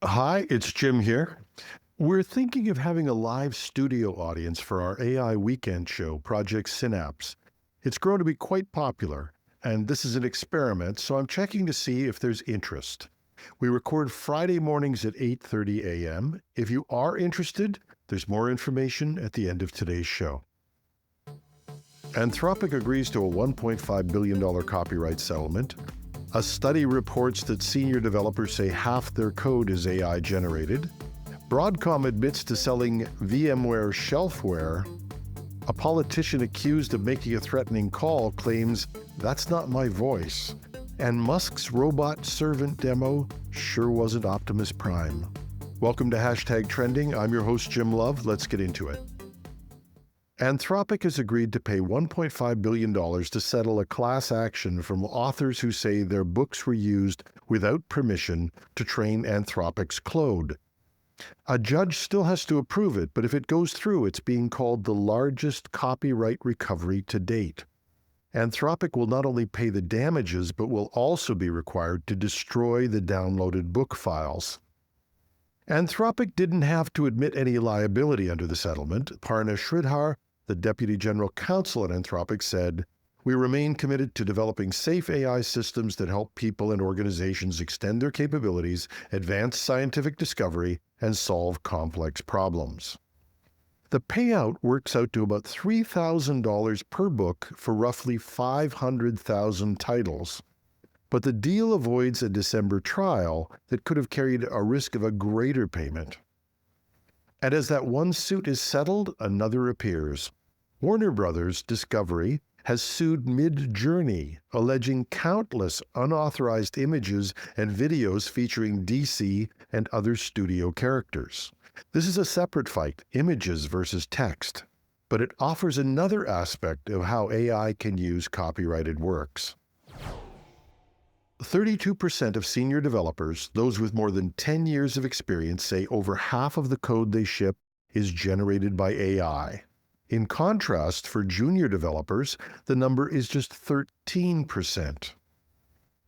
Hi, it's Jim here. We're thinking of having a live studio audience for our AI weekend show, Project Synapse. It's grown to be quite popular, and this is an experiment, so I'm checking to see if there's interest. We record Friday mornings at 8:30 a.m. If you are interested, there's more information at the end of today's show. Anthropic agrees to a $1.5 billion copyright settlement. A study reports that senior developers say half their code is AI generated. Broadcom admits to selling VMware Shelfware. A politician accused of making a threatening call claims, "That's not my voice." And Musk's robot servant demo sure wasn't Optimus Prime. Welcome to #Trending. I'm your host, Jim Love. Let's get into it. Anthropic has agreed to pay $1.5 billion to settle a class action from authors who say their books were used without permission to train Anthropic's Claude. A judge still has to approve it, but if it goes through, it's being called the largest copyright recovery to date. Anthropic will not only pay the damages, but will also be required to destroy the downloaded book files. Anthropic didn't have to admit any liability under the settlement. Parna Sridhar, the Deputy General Counsel at Anthropic, said, "We remain committed to developing safe AI systems that help people and organizations extend their capabilities, advance scientific discovery, and solve complex problems." The payout works out to about $3,000 per book for roughly 500,000 titles. But the deal avoids a December trial that could have carried a risk of a greater payment. And as that one suit is settled, another appears. Warner Brothers Discovery has sued Mid-Journey, alleging countless unauthorized images and videos featuring DC and other studio characters. This is a separate fight, images versus text, but it offers another aspect of how AI can use copyrighted works. 32% of senior developers, those with more than 10 years of experience, say over half of the code they ship is generated by AI. In contrast, for junior developers, the number is just 13%.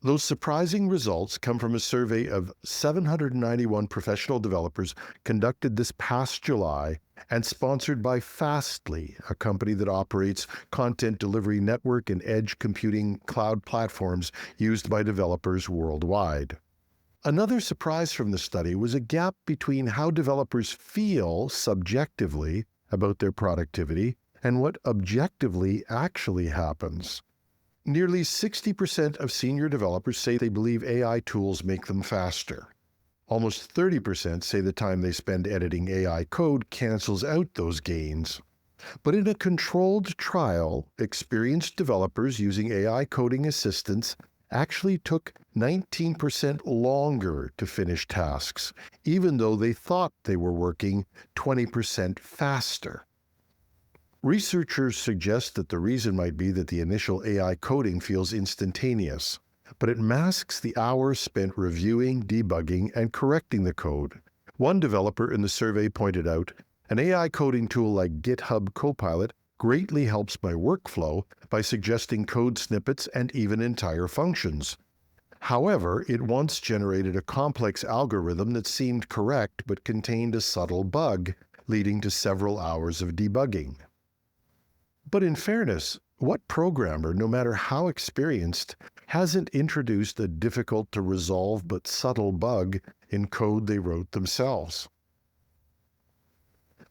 Those surprising results come from a survey of 791 professional developers conducted this past July and sponsored by Fastly, a company that operates content delivery network and edge computing cloud platforms used by developers worldwide. Another surprise from the study was a gap between how developers feel subjectively about their productivity and what objectively actually happens. Nearly 60% of senior developers say they believe AI tools make them faster. Almost 30% say the time they spend editing AI code cancels out those gains. But in a controlled trial, experienced developers using AI coding assistants actually took 19% longer to finish tasks, even though they thought they were working 20% faster. Researchers suggest that the reason might be that the initial AI coding feels instantaneous, but it masks the hours spent reviewing, debugging, and correcting the code. One developer in the survey pointed out, "An AI coding tool like GitHub Copilot greatly helps my workflow by suggesting code snippets and even entire functions. However, it once generated a complex algorithm that seemed correct but contained a subtle bug, leading to several hours of debugging." But in fairness, what programmer, no matter how experienced, hasn't introduced a difficult-to-resolve but subtle bug in code they wrote themselves?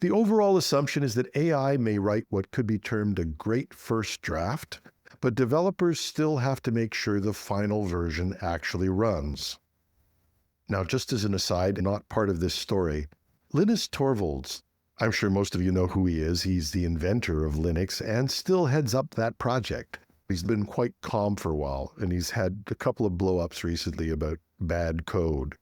The overall assumption is that AI may write what could be termed a great first draft, but developers still have to make sure the final version actually runs. Now, just as an aside, not part of this story, Linus Torvalds, I'm sure most of you know who he is. He's the inventor of Linux and still heads up that project. He's been quite calm for a while, and he's had a couple of blow-ups recently about bad code.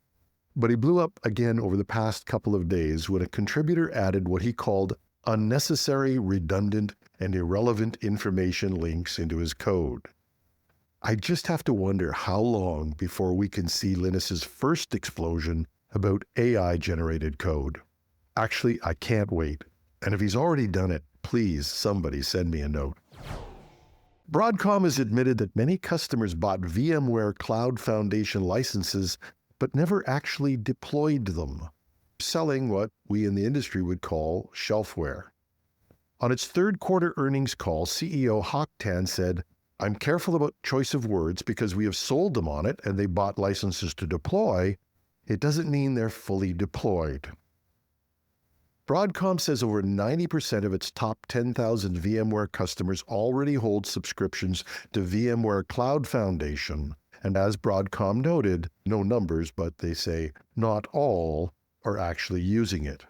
But he blew up again over the past couple of days when a contributor added what he called unnecessary, redundant, and irrelevant information links into his code. I just have to wonder how long before we can see Linus's first explosion about AI-generated code. Actually, I can't wait. And if he's already done it, please, somebody send me a note. Broadcom has admitted that many customers bought VMware Cloud Foundation licenses but never actually deployed them, selling what we in the industry would call shelfware. On its third quarter earnings call, CEO Hock Tan said, "I'm careful about choice of words because we have sold them on it and they bought licenses to deploy. It doesn't mean they're fully deployed." Broadcom says over 90% of its top 10,000 VMware customers already hold subscriptions to VMware Cloud Foundation. And as Broadcom noted, no numbers, but they say not all are actually using it.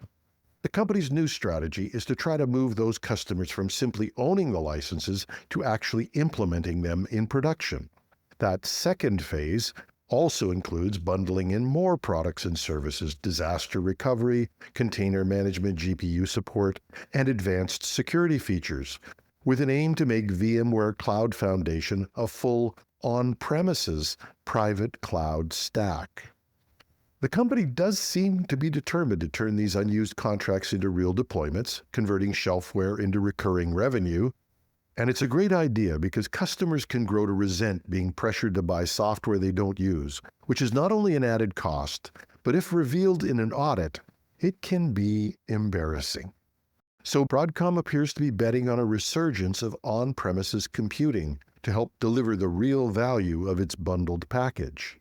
The company's new strategy is to try to move those customers from simply owning the licenses to actually implementing them in production. That second phase also includes bundling in more products and services, disaster recovery, container management, GPU support, and advanced security features, with an aim to make VMware Cloud Foundation a full on-premises private cloud stack. The company does seem to be determined to turn these unused contracts into real deployments, converting shelfware into recurring revenue. And it's a great idea because customers can grow to resent being pressured to buy software they don't use, which is not only an added cost, but if revealed in an audit, it can be embarrassing. So Broadcom appears to be betting on a resurgence of on-premises computing to help deliver the real value of its bundled package.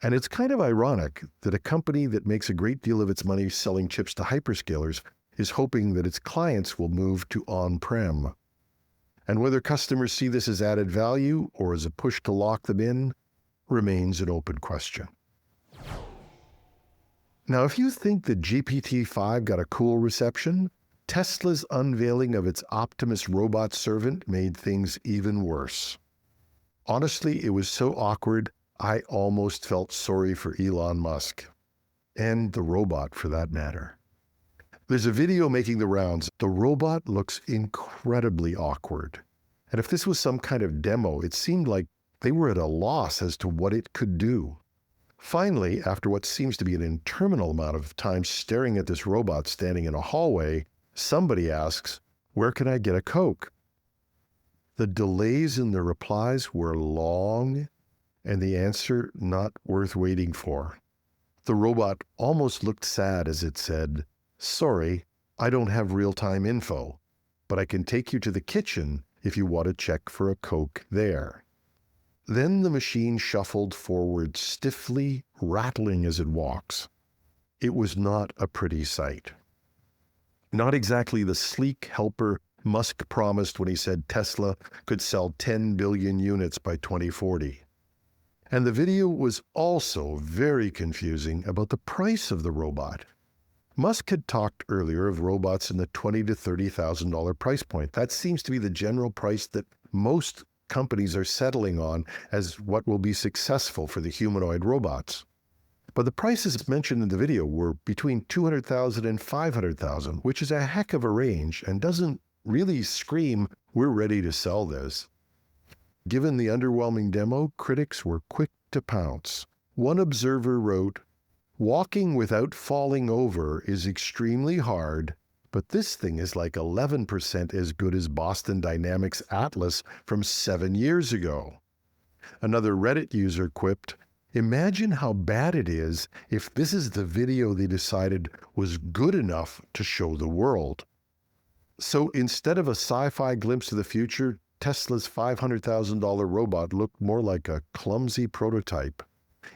And it's kind of ironic that a company that makes a great deal of its money selling chips to hyperscalers is hoping that its clients will move to on-prem. And whether customers see this as added value or as a push to lock them in remains an open question. Now, if you think that GPT-5 got a cool reception, Tesla's unveiling of its Optimus robot servant made things even worse. Honestly, it was so awkward, I almost felt sorry for Elon Musk, and the robot for that matter. There's a video making the rounds. The robot looks incredibly awkward. And if this was some kind of demo, it seemed like they were at a loss as to what it could do. Finally, after what seems to be an interminable amount of time staring at this robot standing in a hallway, somebody asks, "Where can I get a Coke?" The delays in the replies were long, and the answer not worth waiting for. The robot almost looked sad as it said, "Sorry, I don't have real-time info, but I can take you to the kitchen if you want to check for a Coke there." Then the machine shuffled forward stiffly, rattling as it walks. It was not a pretty sight. Not exactly the sleek helper Musk promised when he said Tesla could sell 10 billion units by 2040. And the video was also very confusing about the price of the robot. Musk had talked earlier of robots in the $20,000 to $30,000 price point. That seems to be the general price that most companies are settling on as what will be successful for the humanoid robots. But the prices mentioned in the video were between $200,000 and $500,000, which is a heck of a range and doesn't really scream, "We're ready to sell this." Given the underwhelming demo, critics were quick to pounce. One observer wrote, "Walking without falling over is extremely hard, but this thing is like 11% as good as Boston Dynamics Atlas from 7 years ago." Another Reddit user quipped, "Imagine how bad it is if this is the video they decided was good enough to show the world." So instead of a sci-fi glimpse of the future, Tesla's $500,000 robot looked more like a clumsy prototype.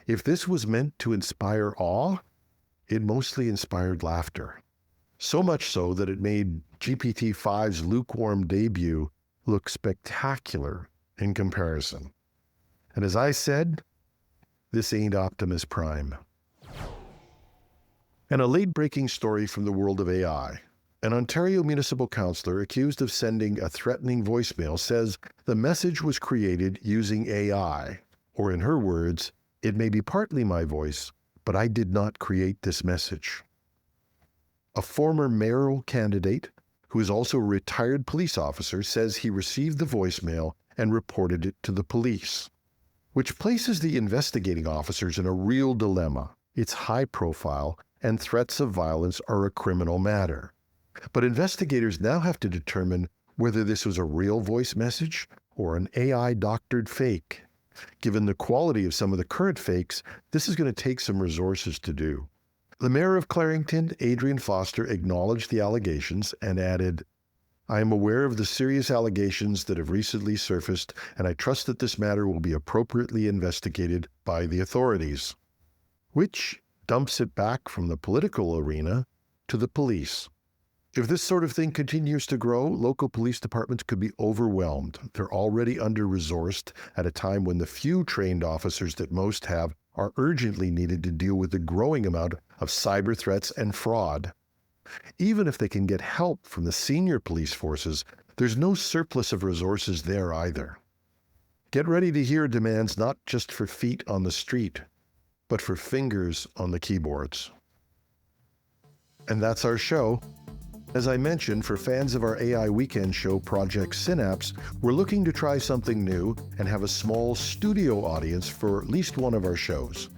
If this was meant to inspire awe, it mostly inspired laughter. So much so that it made GPT-5's lukewarm debut look spectacular in comparison. And as I said, this ain't Optimus Prime. And a late-breaking story from the world of AI. An Ontario municipal councillor accused of sending a threatening voicemail says the message was created using AI, or in her words, "It may be partly my voice, but I did not create this message." A former mayoral candidate, who is also a retired police officer, says he received the voicemail and reported it to the police, which places the investigating officers in a real dilemma. It's high profile, and threats of violence are a criminal matter. But investigators now have to determine whether this was a real voice message or an AI-doctored fake. Given the quality of some of the current fakes, this is going to take some resources to do. The mayor of Clarington, Adrian Foster, acknowledged the allegations and added, "I am aware of the serious allegations that have recently surfaced, and I trust that this matter will be appropriately investigated by the authorities." Which dumps it back from the political arena to the police. If this sort of thing continues to grow, local police departments could be overwhelmed. They're already under-resourced at a time when the few trained officers that most have are urgently needed to deal with the growing amount of cyber threats and fraud. Even if they can get help from the senior police forces, there's no surplus of resources there either. Get ready to hear demands not just for feet on the street, but for fingers on the keyboards. And that's our show. As I mentioned, for fans of our AI weekend show, Project Synapse, we're looking to try something new and have a small studio audience for at least one of our shows.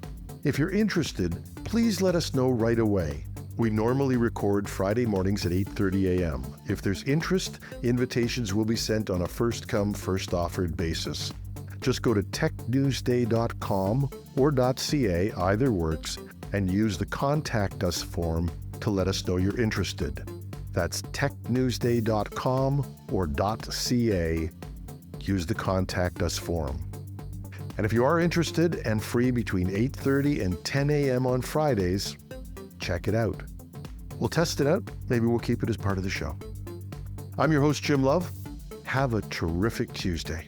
If you're interested, please let us know right away. We normally record Friday mornings at 8:30 a.m. If there's interest, invitations will be sent on a first-come, first-offered basis. Just go to technewsday.com or .ca, either works, and use the Contact Us form to let us know you're interested. That's technewsday.com or .ca. Use the Contact Us form. And if you are interested and free between 8:30 and 10 a.m. on Fridays, check it out. We'll test it out. Maybe we'll keep it as part of the show. I'm your host, Jim Love. Have a terrific Tuesday.